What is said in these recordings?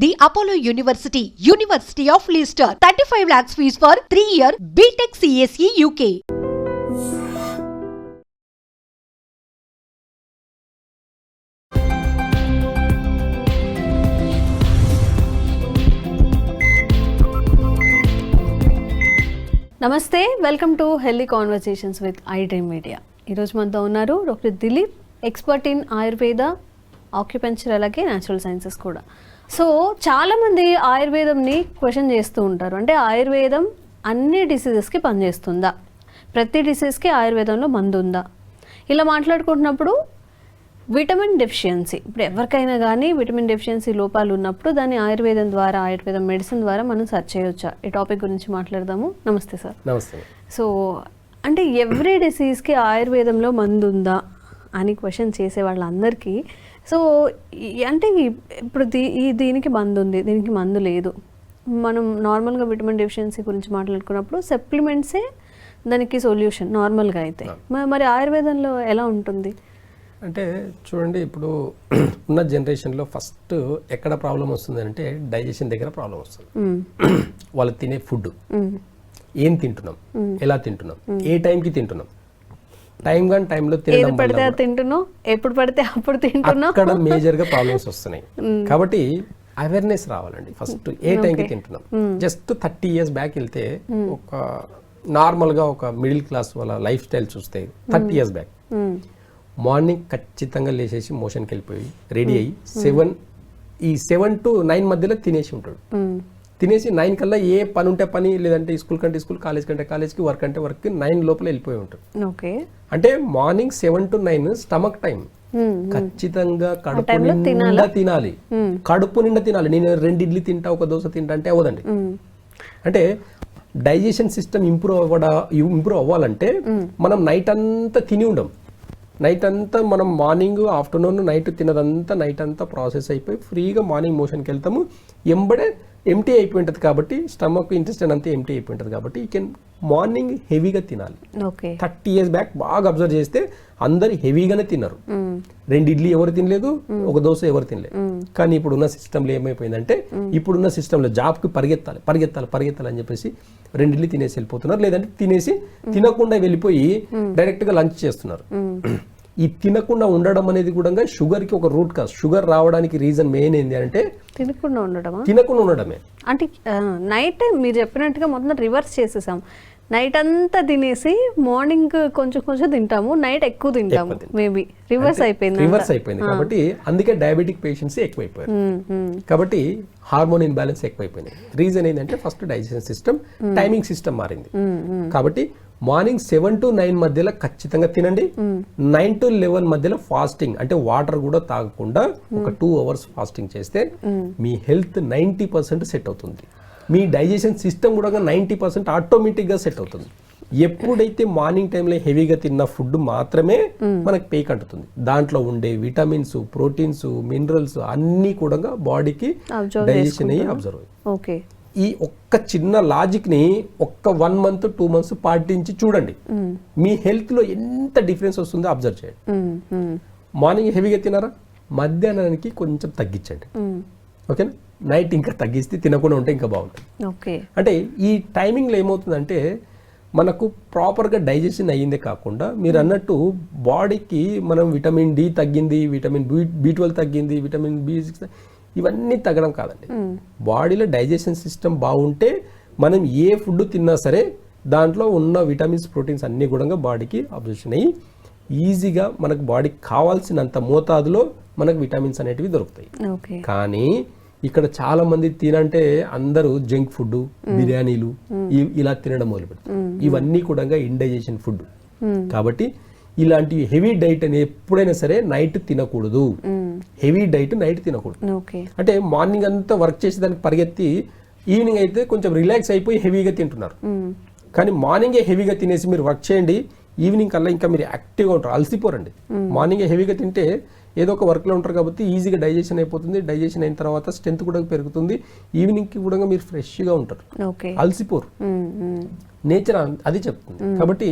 The Apollo University, University of Leicester. 35 lakhs fees for 3-year BTech CSE UK. నమస్తే, welcome to healthy conversations with iDream media. ఈరోజు మనతో ఉన్నారు doctor Dilip, expert in Ayurveda, acupuncture, అలాగే natural sciences కూడా. So చాలామంది ఆయుర్వేదంని question చేస్తూ ఉంటారు. అంటే ఆయుర్వేదం అన్ని డిసీజెస్కి పనిచేస్తుందా, ప్రతి డిసీజ్కి ఆయుర్వేదంలో మందు ఉందా, ఇలా మాట్లాడుకుంటున్నప్పుడు విటమిన్ డెఫిషియన్సీ, ఇప్పుడు ఎవరికైనా కానీ విటమిన్ డెఫిషియన్సీ లోపాలు ఉన్నప్పుడు దాన్ని ఆయుర్వేదం ద్వారా, ఆయుర్వేదం మెడిసిన్ ద్వారా మనం సర్చ్ చేయొచ్చా? ఈ టాపిక్ గురించి మాట్లాడదాము. నమస్తే సార్. నమస్తే. సో అంటే ఎవ్రీ డిసీజ్కి ఆయుర్వేదంలో మందు ఉందా అని క్వశ్చన్ చేసే వాళ్ళందరికీ, సో అంటే ఇప్పుడు దీనికి మందు ఉంది, దీనికి మందు లేదు. మనం నార్మల్గా విటమిన్ డెఫిషియన్సీ గురించి మాట్లాడుకున్నప్పుడు సప్లిమెంట్సే దానికి సొల్యూషన్ నార్మల్గా అయితే. మరి ఆయుర్వేదంలో ఎలా ఉంటుంది? అంటే చూడండి, ఇప్పుడు ఉన్న జనరేషన్లో ఫస్ట్ ఎక్కడ ప్రాబ్లం వస్తుంది అంటే డైజెషన్ దగ్గర ప్రాబ్లం వస్తుంది. వాళ్ళు తినే ఫుడ్, ఏం తింటున్నాం, ఎలా తింటున్నాం, ఏ టైంకి తింటున్నాం, టైం కానీ టైంలో తింటున్నాం, ఎప్పుడు పడితే అప్పుడు తింటున్నాం, అక్కడ మేజర్గా ప్రాబ్లమ్స్ వస్తున్నాయి. కాబట్టి అవేర్నెస్ రావాలండి. ఫస్ట్ ఏ టైంకి తింటున్నాం. జస్ట్ 30 years బ్యాక్ వెళ్తే ఒక నార్మల్గా ఒక మిడిల్ క్లాస్ వాళ్ళ లైఫ్ స్టైల్ చూస్తే 30 years బ్యాక్ మార్నింగ్ ఖచ్చితంగా లేచేసి మోషన్కి వెళ్ళిపోయి రెడీ అయ్యి 7 to 9 మధ్యలో తినేసి ఉంటాడు. తినేసి 9 కల్లా ఏ పని ఉంటే పని, లేదంటే స్కూల్ కంటే స్కూల్, కాలేజ్ కంటే కాలేజ్కి, వర్క్ అంటే వర్క్, 9 లోపల వెళ్ళిపోయి ఉంటాడు. అంటే మార్నింగ్ 7 to 9 స్టమక్ టైం. ఖచ్చితంగా కడుపు నిండా తినాలి. కడుపు నిండా తినాలి. నేను 2 ఇడ్లీ తింటా, ఒక దోశ తింటా అంటే అవ్వదండి. అంటే డైజెషన్ సిస్టమ్ ఇంప్రూవ్ అవ్వాలంటే మనం నైట్ అంతా తిని ఉండం. నైట్ అంతా మనం మార్నింగ్, ఆఫ్టర్నూన్, నైట్ తినదంతా నైట్ అంతా ప్రాసెస్ అయిపోయి ఫ్రీగా మార్నింగ్ మోషన్కి వెళ్తాము. ఎంబడే ఎంటీ అయిపోయి ఉంటుంది కాబట్టి, స్టమక్, ఇంటెస్టైన్ అంతా ఎంటీ అయిపోయి ఉంటుంది కాబట్టి ఈ కెన్ మార్నింగ్ హెవీగా తినాలి. 30 years బ్యాక్ బాగా అబ్జర్వ్ చేస్తే అందరు హెవీగానే తిన్నారు. 2 ఇడ్లీ ఎవరు తినలేదు, ఒక దోశ ఎవరు తినలేదు. కానీ ఇప్పుడున్న సిస్టంలో ఏమైపోయిందంటే, ఇప్పుడున్న సిస్టంలో జాబ్కి పరిగెత్తాలి అని చెప్పేసి 2 ఇడ్లీ తినేసి వెళ్ళిపోతున్నారు. లేదంటే తినకుండా వెళ్ళిపోయి డైరెక్ట్గా లంచ్ చేస్తున్నారు. ఈ తినకుండా ఉండడం అనేది కూడా షుగర్కి ఒక రూట్ కాదు. షుగర్ రావడానికి రీజన్ మెయిన్ ఏంటి అంటే తినకుండా ఉండడమే. అంటే నైట్ మీరు చెప్పినట్టుగా మొత్తం రివర్స్ చేసేసాం. నైట్ అంతా తినేసి మార్నింగ్ కొంచెం తింటాము, నైట్ ఎక్కువ తింటాము. మేబీ రివర్స్ అయిపోయింది. కాబట్టి అందుకే డయాబెటిక్ పేషెంట్స్ ఎక్కువైపోయారు. కాబట్టి హార్మోన్ ఇన్బ్యాలెన్స్ ఎక్కువైపోయింది. రీజన్ ఏంటంటే first digestion system, timing system మారింది. కాబట్టి మార్నింగ్ 7 to 9 మధ్యలో ఖచ్చితంగా తినండి. 9 to 11 మధ్యలో ఫాస్టింగ్, అంటే వాటర్ కూడా తాగకుండా ఒక 2 hours ఫాస్టింగ్ చేస్తే మీ హెల్త్ 90% సెట్ అవుతుంది. మీ డైజెషన్ సిస్టమ్ కూడా 90% ఆటోమేటిక్గా సెట్ అవుతుంది. ఎప్పుడైతే మార్నింగ్ టైంలో హెవీగా తిన్న ఫుడ్ మాత్రమే మనకు పేక్ అంటుతుంది. దాంట్లో ఉండే విటమిన్స్, ప్రోటీన్స్, మినరల్స్ అన్నీ కూడా బాడీకి డైజెషన్ అయ్యి అబ్జర్వ్ అయ్యి. ఈ ఒక్క చిన్న లాజిక్ ని ఒక్క 1 month 2 months పాటించి చూడండి, మీ హెల్త్ లో ఎంత డిఫరెన్స్ వస్తుందో అబ్జర్వ్ చేయండి. మార్నింగ్ హెవీగా తినారా, మధ్యాహ్నానికి కొంచెం తగ్గించండి. ఓకేనా? నైట్ ఇంకా తగ్గిస్తే తినకుండా ఉంటే ఇంకా బాగుంటుంది. అంటే ఈ టైమింగ్లో ఏమవుతుందంటే మనకు ప్రాపర్గా డైజెషన్ అయ్యిందే కాకుండా, మీరు అన్నట్టు బాడీకి మనం విటమిన్ డి తగ్గింది, విటమిన్ B12 తగ్గింది, విటమిన్ B6 ఇవన్నీ తగ్గడం కాదండి. బాడీలో డైజెషన్ సిస్టమ్ బాగుంటే మనం ఏ ఫుడ్ తిన్నా సరే దాంట్లో ఉన్న విటమిన్స్, ప్రోటీన్స్ అన్నీ కూడా బాడీకి అబ్జర్షన్ అయ్యి ఈజీగా మనకు బాడీకి కావాల్సినంత మోతాదులో మనకు విటమిన్స్ అనేటివి దొరుకుతాయి. కానీ ఇక్కడ చాలా మంది తినంటే అందరూ జంక్ ఫుడ్, బిర్యానీలు ఇలా తినడం మొదలు పెడతారు. ఇవన్నీ కూడా ఇండైజెషన్ ఫుడ్. కాబట్టి ఇలాంటి హెవీ డైట్ అని ఎప్పుడైనా సరే నైట్ తినకూడదు. హెవీ డైట్ నైట్ తినకూడదు. అంటే మార్నింగ్ అంతా వర్క్ చేసేదానికి పరిగెత్తి ఈవినింగ్ అయితే కొంచెం రిలాక్స్ అయిపోయి హెవీగా తింటున్నారు. కానీ మార్నింగే హెవీగా తినేసి మీరు వర్క్ చేయండి, ఈవినింగ్ కల్లా ఇంకా మీరు యాక్టివ్గా ఉంటారు, అలసిపోరండి. మార్నింగే హెవీగా తింటే ఏదో ఒక వర్క్లో ఉంటారు కాబట్టి ఈజీగా డైజెషన్ అయిపోతుంది. డైజెషన్ అయిన తర్వాత స్ట్రెంత్ కూడా పెరుగుతుంది. ఈవినింగ్కి కూడా మీరు ఫ్రెష్గా ఉంటారు, అలసిపోరు. నేచర్ అది చెప్తుంది. కాబట్టి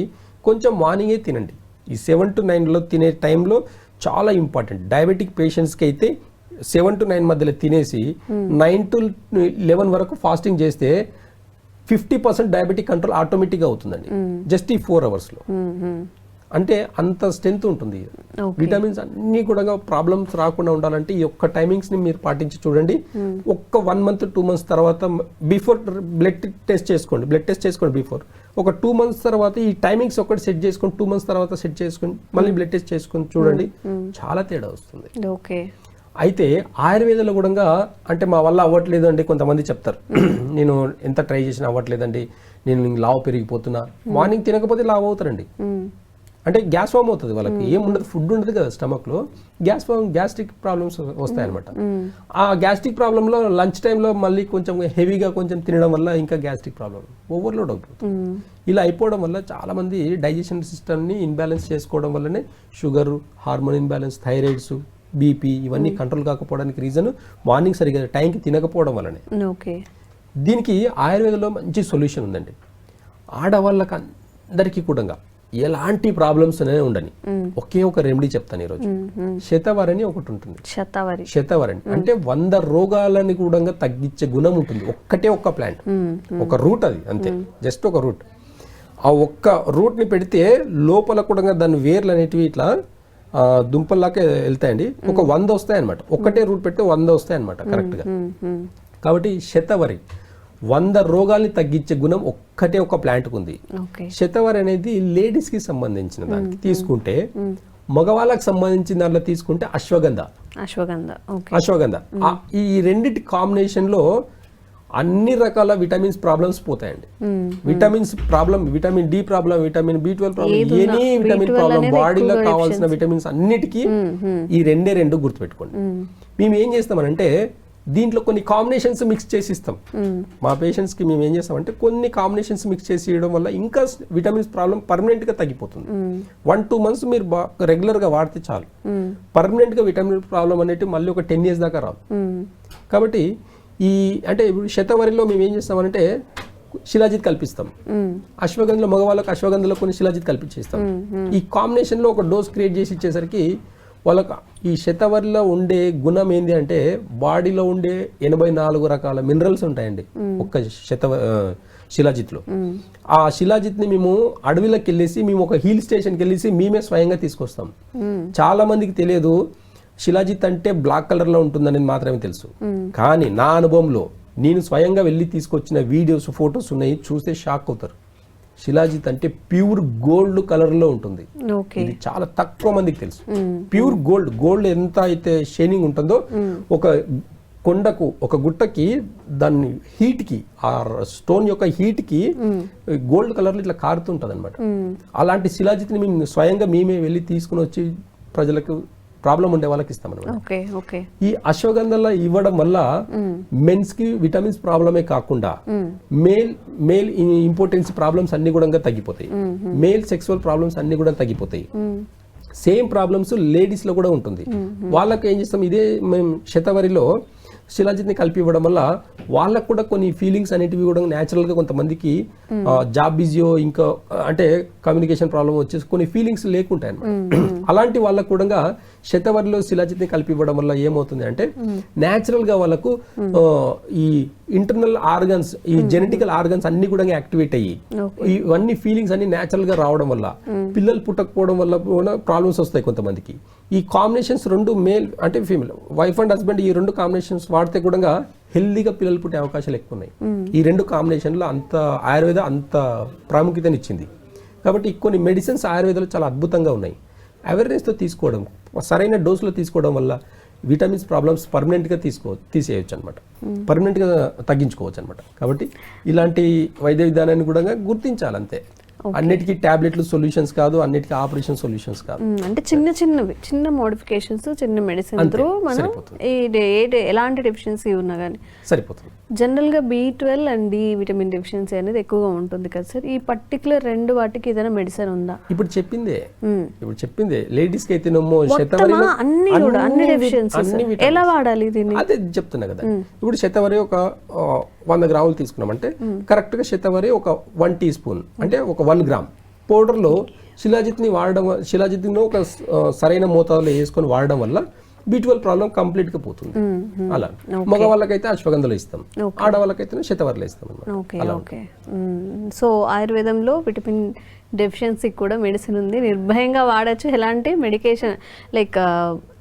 కొంచెం మార్నింగే తినండి. ఈ 7 to 9 తినే టైంలో చాలా ఇంపార్టెంట్. డయాబెటిక్ పేషెంట్స్కి అయితే 7 to 9 మధ్యలో తినేసి 9 to 11 వరకు ఫాస్టింగ్ చేస్తే 50% డయాబెటిక్ కంట్రోల్ ఆటోమేటిక్గా అవుతుందండి జస్ట్ ఈ 4 అవర్స్లో. అంటే అంత స్ట్రెంత్ ఉంటుంది. విటమిన్స్ అన్ని కూడా ప్రాబ్లమ్స్ రాకుండా ఉండాలంటే ఈ యొక్క టైమింగ్స్ని మీరు పాటించి చూడండి. ఒక్క 1 month 2 months తర్వాత బిఫోర్ బ్లడ్ టెస్ట్ చేసుకోండి బిఫోర్. ఒక 2 months తర్వాత ఈ టైమింగ్స్ ఒకటి సెట్ చేసుకొని 2 months తర్వాత సెట్ చేసుకొని మళ్ళీ బ్లడ్ టెస్ట్ చేసుకొని చూడండి, చాలా తేడా వస్తుంది. ఓకే. అయితే ఆయుర్వేదంలో కూడా అంటే మా వల్ల అవ్వట్లేదు అండి కొంతమంది చెప్తారు, నేను ఎంత ట్రై చేసినా అవ్వట్లేదండి, నేను లావు పెరిగిపోతున్నా. మార్నింగ్ తినకపోతే లావు అవుతారండి. అంటే గ్యాస్ ఫామ్ అవుతుంది వాళ్ళకి, ఏముండదు, ఫుడ్ ఉండదు కదా స్టమక్లో, గ్యాస్ట్రిక్ ప్రాబ్లమ్స్ వస్తాయన్నమాట. ఆ గ్యాస్ట్రిక్ ప్రాబ్లంలో లంచ్ టైంలో మళ్ళీ కొంచెం హెవీగా కొంచెం తినడం వల్ల ఇంకా గ్యాస్ట్రిక్ ప్రాబ్లం ఓవర్లోడ్ అవుతుంది. ఇలా అయిపోవడం వల్ల చాలా మంది డైజెషన్ సిస్టమ్ని ఇన్బ్యాలెన్స్ చేసుకోవడం వల్లనే sugar, hormone imbalance, thyroids, BP ఇవన్నీ కంట్రోల్ కాకపోవడానికి రీజన్ మార్నింగ్ సరిగా టైంకి తినకపోవడం వల్లనే. ఓకే. దీనికి ఆయుర్వేదంలో మంచి సొల్యూషన్ ఉందండి. ఆడవాళ్ళకి అందరికీ కూడా ఎలాంటి ప్రాబ్లమ్స్ అనేవి ఉండని ఒకే ఒక రెమెడీ చెప్తాను ఈరోజు. శతవరి ఒకటి ఉంటుంది. శతవరి అంటే 100 రోగాలని కూడా తగ్గించే గుణం ఉంటుంది. ఒక్క ప్లాంట్, ఒక రూట్, అది అంతే, జస్ట్ ఒక రూట్. ఆ ఒక్క రూట్ని పెడితే లోపల కూడా దాని వేర్లు అనేటివి ఇట్లా దుంపల్లాకే వెళ్తాయండి. ఒక 100 వస్తాయి అనమాట. ఒక్కటే రూట్ పెడితే 100 వస్తాయి అనమాట కరెక్ట్గా. కాబట్టి శతవరి 100 రోగాల్ని తగ్గించే గుణం ఒక్కటే ఒక ప్లాంట్కి ఉంది. శతవరి అనేది లేడీస్కి సంబంధించిన దానికి తీసుకుంటే, మగవాళ్ళకి సంబంధించిన దాంట్లో తీసుకుంటే అశ్వగంధ. ఈ రెండింటి కాంబినేషన్లో అన్ని రకాల విటమిన్స్ ప్రాబ్లమ్స్ పోతాయండి. Vitamins problem, vitamin D problem, vitamin B12 problem, any vitamin problem, బాడీలో కావాల్సిన విటమిన్స్ అన్నిటికీ ఈ రెండు గుర్తుపెట్టుకోండి. మేము ఏం చేస్తామనంటే దీంట్లో కొన్ని కాంబినేషన్స్ మిక్స్ చేసి ఇస్తాం మా పేషెంట్స్కి. మేము ఏం చేస్తామంటే కొన్ని కాంబినేషన్స్ మిక్స్ చేసి ఇవ్వడం వల్ల ఇంకా విటమిన్స్ ప్రాబ్లం పర్మనెంట్గా తగ్గిపోతుంది. 1-2 months మీరు రెగ్యులర్గా వాడితే చాలు, పర్మనెంట్గా విటమిన్ ప్రాబ్లం అనేది మళ్ళీ ఒక 10 years దాకా రాదు. కాబట్టి అంటే ఇప్పుడు శతవరిలో మేము ఏం చేస్తామంటే శిలాజిత్ కల్పిస్తాం. అశ్వగంధలో మగవాళ్ళకి అశ్వగంధలో కొన్ని శిలాజిత్ కల్పించేస్తాం. ఈ కాంబినేషన్లో ఒక డోస్ క్రియేట్ చేసి ఇచ్చేసరికి వాళ్ళకి ఈ శతవరిలో ఉండే గుణం ఏంటి అంటే బాడీలో ఉండే 84 రకాల మినరల్స్ ఉంటాయండి ఒక్క శిలాజిత్లో. ఆ శిలాజిత్ని మేము అడవిలోకి వెళ్ళేసి మేము ఒక హిల్ స్టేషన్కి వెళ్ళేసి మేమే స్వయంగా తీసుకొస్తాం. చాలా మందికి తెలియదు శిలాజిత్ అంటే బ్లాక్ కలర్లో ఉంటుందని మాత్రమే తెలుసు. కానీ నా అనుభవంలో నేను స్వయంగా వెళ్ళి తీసుకొచ్చిన వీడియోస్, ఫొటోస్ ఉన్నాయి, చూస్తే షాక్ అవుతారు. శిలాజిత్ అంటే ప్యూర్ గోల్డ్ కలర్లో ఉంటుంది. ఇది చాలా తక్కువ మందికి తెలుసు. ప్యూర్ గోల్డ్ ఎంత అయితే షైనింగ్ ఉంటుందో, ఒక కొండకు, ఒక గుట్టకి దాన్ని హీట్కి, ఆ స్టోన్ యొక్క హీట్కి గోల్డ్ కలర్లో ఇట్లా కారుతుంటుంది అనమాట. అలాంటి శిలాజిత్ని మేము స్వయంగా మేమే వెళ్ళి తీసుకుని వచ్చి ప్రజలకు, ప్రాబ్లం ఉండే వాళ్ళకి ఇస్తామన్నమాట. ఈ అశ్వగంధలో ఇవ్వడం వల్ల మెన్స్ కి విటమిన్స్ ప్రాబ్లమే కాకుండా మేల్ ఇంపార్టెన్స్ ప్రాబ్లమ్స్ అన్ని కూడా తగ్గిపోతాయి. మేల్ సెక్సువల్ ప్రాబ్లమ్స్ అన్ని కూడా తగ్గిపోతాయి. సేమ్ ప్రాబ్లమ్స్ లేడీస్ లో కూడా ఉంటుంది. వాళ్ళకి ఏం చేస్తాం, ఇదే మేము శతవరిలో శిలాజిత్ని కలిపి ఇవ్వడం వల్ల వాళ్ళకు కూడా కొన్ని ఫీలింగ్స్ అనేటివి కూడా న్యాచురల్గా కొంతమందికి జాబ్ బిజీయో ఇంకా అంటే కమ్యూనికేషన్ ప్రాబ్లం వచ్చేసి కొన్ని ఫీలింగ్స్ లేకుంటాయి అన్నమాట. అలాంటి వాళ్ళకు కూడా శతవరిలో శిలాజిత్ని కలిపి ఇవ్వడం వల్ల ఏమవుతుంది అంటే న్యాచురల్గా వాళ్ళకు ఈ ఇంటర్నల్ ఆర్గన్స్, ఈ జెనెటికల్ ఆర్గన్స్ అన్ని కూడా యాక్టివేట్ అయ్యి ఇవన్నీ ఫీలింగ్స్ అన్ని న్యాచురల్గా రావడం వల్ల, పిల్లలు పుట్టకపోవడం వల్ల కూడా ప్రాబ్లమ్స్ వస్తాయి కొంతమందికి. ఈ కాంబినేషన్స్ రెండు, మేల్ అంటే ఫీమేల్, వైఫ్ అండ్ హస్బెండ్, ఈ రెండు కాంబినేషన్స్ వాడితే కూడా హెల్దీగా పిల్లలు పుట్టే అవకాశాలు ఎక్కువ ఉన్నాయి. ఈ రెండు కాంబినేషన్లో అంత ఆయుర్వేద అంత ప్రాముఖ్యతనిచ్చింది. కాబట్టి కొన్ని మెడిసిన్స్ ఆయుర్వేదాలు చాలా అద్భుతంగా ఉన్నాయి. అవేర్నెస్తో తీసుకోవడం, సరైన డోసులో తీసుకోవడం వల్ల విటమిన్స్ ప్రాబ్లమ్స్ పర్మనెంట్గా తీసేయచ్చు అనమాట, పర్మనెంట్గా తగ్గించుకోవచ్చు అనమాట. కాబట్టి ఇలాంటి వైద్య విధానాన్ని కూడా గుర్తించాలి అంతే. అన్నిటికీ టాబ్లెట్లు సొల్యూషన్స్ కాదు, అన్నిటికీ ఆపరేషన్ సొల్యూషన్స్ కాదు. అంటే చిన్న మోడిఫికేషన్స్, చిన్న మెడిసిన్ త్రూ మనం ఎలాంటి డెఫిషియన్సీ ఉన్నా కానీ సరిపోతుంది. జనరల్గా B12 and D vitamin deficiency అనేది ఎక్కువగా ఉంటుంది కదా సార్. ఈ పర్టికులర్ రెండు వాటికి ఏదైనా మెడిసిన్ ఉందా? ఇప్పుడు చెప్పిందే లేడీస్కి అయితేనేమో అన్ని డెఫిషియన్సీస్ ఎలా వాడాలి దీన్ని అదే చెప్తున్నా కదా. ఇప్పుడు శతవరి ఒక 100 గ్రాములు తీసుకున్నామంటే కరెక్ట్గా శతవరి ఒక 1 teaspoon అంటే ఒక 1 gram పౌడర్లో శిలాజిత్ని వాడడం, శిలాజిత్ని ఒక సరైన మోతాదులో వేసుకొని వాడడం వల్ల B12 ప్రాబ్లం కంప్లీట్ గా పోతుంది. అలా మగవాళ్ళకైతే అశ్వగంధలో ఇస్తాం, ఆడవాళ్ళకైతే శతవర్లో ఇస్తాం అన్నమాట. Okay okay. సో ఆయుర్వేదంలో విటమిన్ డెఫిషియన్సీకి కూడా మెడిసిన్ ఉంది, నిర్భయంగా వాడచ్చు, ఎలాంటి మెడికేషన్ లైక్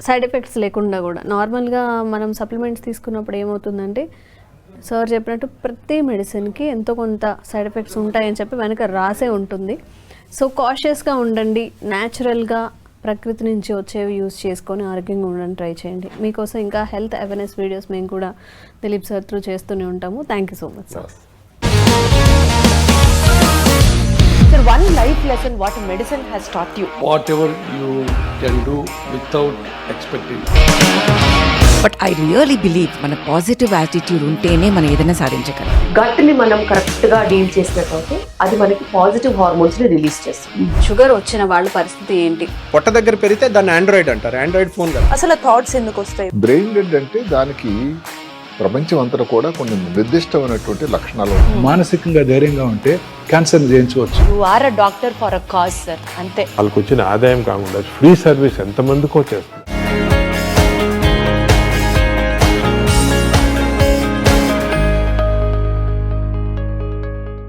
సైడ్ ఎఫెక్ట్స్ లేకుండా కూడా. నార్మల్గా మనం సప్లిమెంట్స్ తీసుకున్నప్పుడు ఏమవుతుందంటే సార్ చెప్పినట్టు ప్రతి మెడిసిన్కి ఎంతో కొంత సైడ్ ఎఫెక్ట్స్ ఉంటాయని చెప్పి వెనక రాసే ఉంటుంది. సో కాషియస్గా ఉండండి, న్యాచురల్గా ప్రకృతి నుంచి వచ్చేవి యూజ్ చేసుకొని ఆరోగ్యంగా ఉండడానికి ట్రై చేయండి. మీకోసం ఇంకా హెల్త్ అవేర్నెస్ వీడియోస్ మేము కూడా దిలీప్ సార్ త్రూ చేస్తూనే ఉంటాము. Thank you so much sir. Sir, one life lesson what medicine has taught you. Whatever you can do without expecting. But I really believe మన పాజిటివ్ యాటిట్యూడ్ ఉంటేనే మనం ఏదైనా సాధించగలం. Gut ని మనం కరెక్ట్ గా డీల్ చేసినట్లయితే అది మనకి పాజిటివ్ హార్మోన్స్ ని రిలీజ్ చేస్తుంది. షుగర్ వచ్చిన వాళ్ళ పరిస్థితి ఏంటి? పొట్ట దగ్గర పెరిగితే దాన్ని ఆండ్రాయిడ్ అంటారు, ఆండ్రాయిడ్ ఫోన్ కదా. అసలు థాట్స్ ఎందుకు వస్తాయి? బ్రెయిన్ డెడ్ అంటే దానికి ప్రపంచం అంతా కూడా కొన్ని నిర్దిష్టమైనటువంటి లక్షణాలు ఉన్నాయి. మానసికంగా ధైర్యంగా ఉంటే క్యాన్సర్ జయించవచ్చు. You are a doctor for a cause sir, అంతే. వాళ్ళకి వచ్చిన ఆదాయం కాకుండా ఫ్రీ సర్వీస్ ఎంతమందికో చేస్తారు.